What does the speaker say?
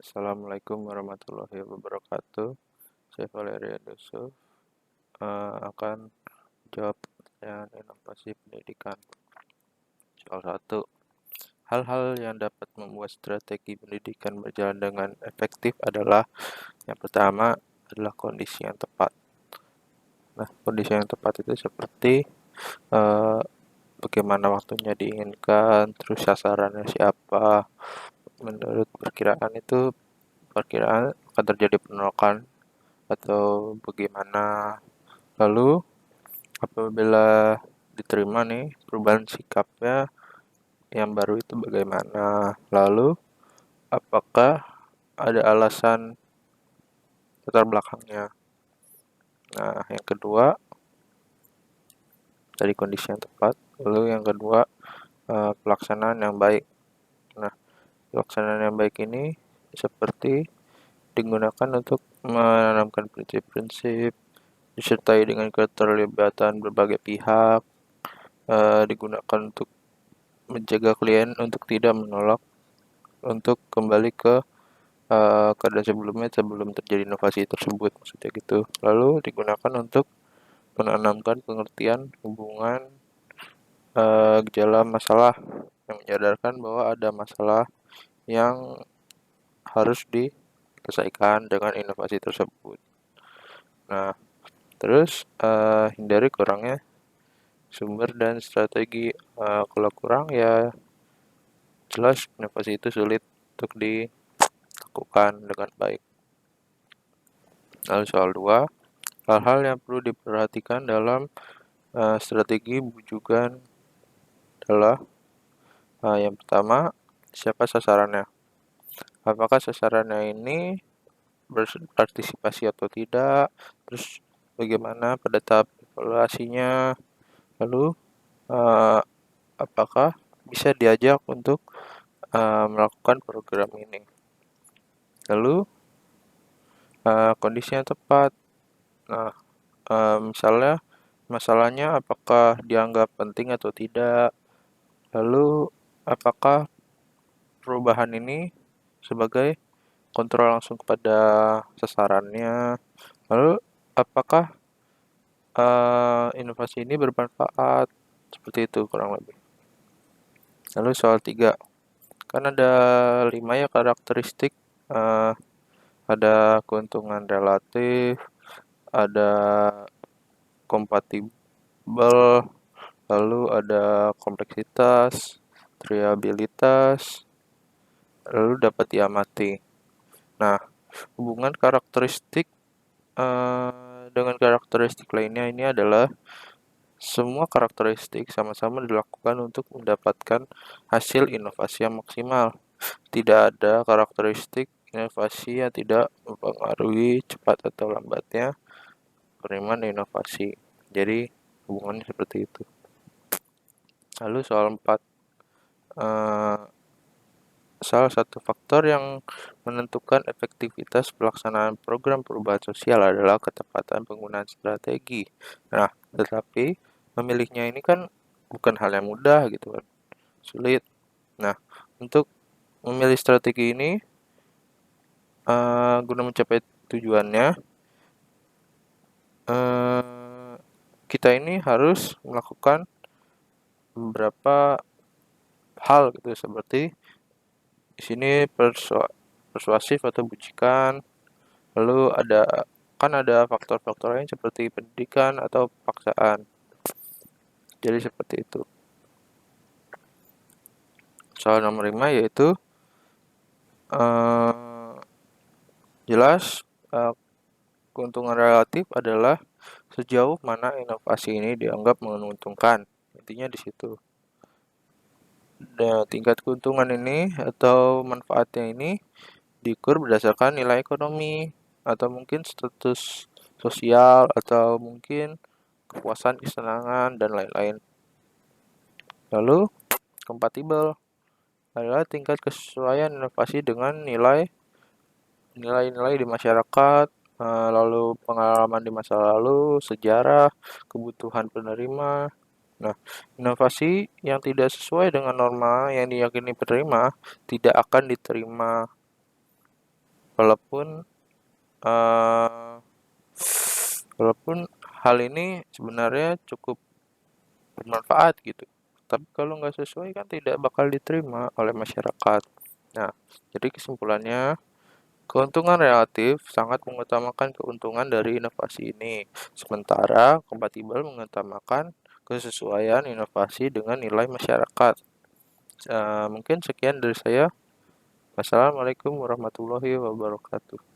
Assalamualaikum warahmatullahi wabarakatuh. Saya Valeria Yusuf akan jawab pertanyaan inovasi pendidikan. Soal 1. Hal-hal yang dapat membuat strategi pendidikan berjalan dengan efektif adalah yang pertama adalah kondisi yang tepat. Nah, kondisi yang tepat itu seperti eh, bagaimana waktunya diinginkan, terus sasarannya siapa. Menurut perkiraan itu, perkiraan akan terjadi penolakan atau bagaimana. Lalu apabila diterima nih perubahan sikapnya yang baru itu bagaimana? Lalu apakah ada alasan latar belakangnya? Nah, yang kedua dari kondisi yang tepat. Lalu yang kedua pelaksanaan yang baik. Nah, pelaksanaan yang baik ini seperti digunakan untuk menanamkan prinsip-prinsip disertai dengan keterlibatan berbagai pihak, digunakan untuk menjaga klien untuk tidak menolak untuk kembali ke keadaan sebelumnya sebelum terjadi inovasi tersebut, maksudnya gitu. Lalu digunakan untuk menanamkan pengertian hubungan gejala masalah yang menyadarkan bahwa ada masalah yang harus diselesaikan dengan inovasi tersebut. Nah, terus hindari kurangnya sumber dan strategi. Kalau kurang ya jelas inovasi itu sulit untuk dilakukan dengan baik. Lalu soal 2, hal-hal yang perlu diperhatikan dalam strategi bujukan adalah yang pertama, siapa sasarannya? Apakah sasarannya ini berpartisipasi atau tidak? Terus bagaimana pada tahap evaluasinya? Lalu eh, apakah bisa diajak untuk melakukan program ini? Lalu kondisi yang tepat. Nah, misalnya masalahnya apakah dianggap penting atau tidak? Lalu apakah perubahan ini sebagai kontrol langsung kepada sasarannya? Lalu apakah inovasi ini bermanfaat? Seperti itu kurang lebih. Lalu soal 3, kan ada 5 ya karakteristik. eh, ada keuntungan relatif, ada kompatibel, lalu ada kompleksitas, triabilitas, lalu dapat diamati. Nah, hubungan karakteristik dengan karakteristik lainnya ini adalah semua karakteristik sama-sama dilakukan untuk mendapatkan hasil inovasi yang maksimal. Tidak ada karakteristik inovasi yang tidak mempengaruhi cepat atau lambatnya penerimaan inovasi. Jadi hubungannya seperti itu. Lalu soal 4, eh, salah satu faktor yang menentukan efektivitas pelaksanaan program perubahan sosial adalah ketepatan penggunaan strategi. Nah, tetapi memilihnya ini kan bukan hal yang mudah gitu kan, sulit. Nah, untuk memilih strategi ini guna mencapai tujuannya, eh, kita ini harus melakukan beberapa hal gitu seperti di sini persuasif atau bujikan. Lalu ada faktor-faktor lain seperti pendidikan atau paksaan. Jadi seperti itu. Soal nomor 5 yaitu eh, jelas keuntungan relatif adalah sejauh mana inovasi ini dianggap menguntungkan. Intinya di situ. Dan tingkat keuntungan ini atau manfaatnya ini diukur berdasarkan nilai ekonomi atau mungkin status sosial atau mungkin kepuasan, kesenangan dan lain-lain. Lalu kompatibel adalah tingkat kesesuaian inovasi dengan nilai-nilai di masyarakat, lalu pengalaman di masa lalu, sejarah, kebutuhan penerima. Nah, inovasi yang tidak sesuai dengan norma yang diyakini penerima tidak akan diterima. Walaupun, eee, walaupun hal ini sebenarnya cukup bermanfaat gitu, tapi kalau nggak sesuai kan tidak bakal diterima oleh masyarakat. Nah, jadi kesimpulannya, keuntungan relatif sangat mengutamakan keuntungan dari inovasi ini, sementara kompatibel mengutamakan kesesuaian inovasi dengan nilai masyarakat. Mungkin sekian dari saya. Wassalamualaikum warahmatullahi wabarakatuh.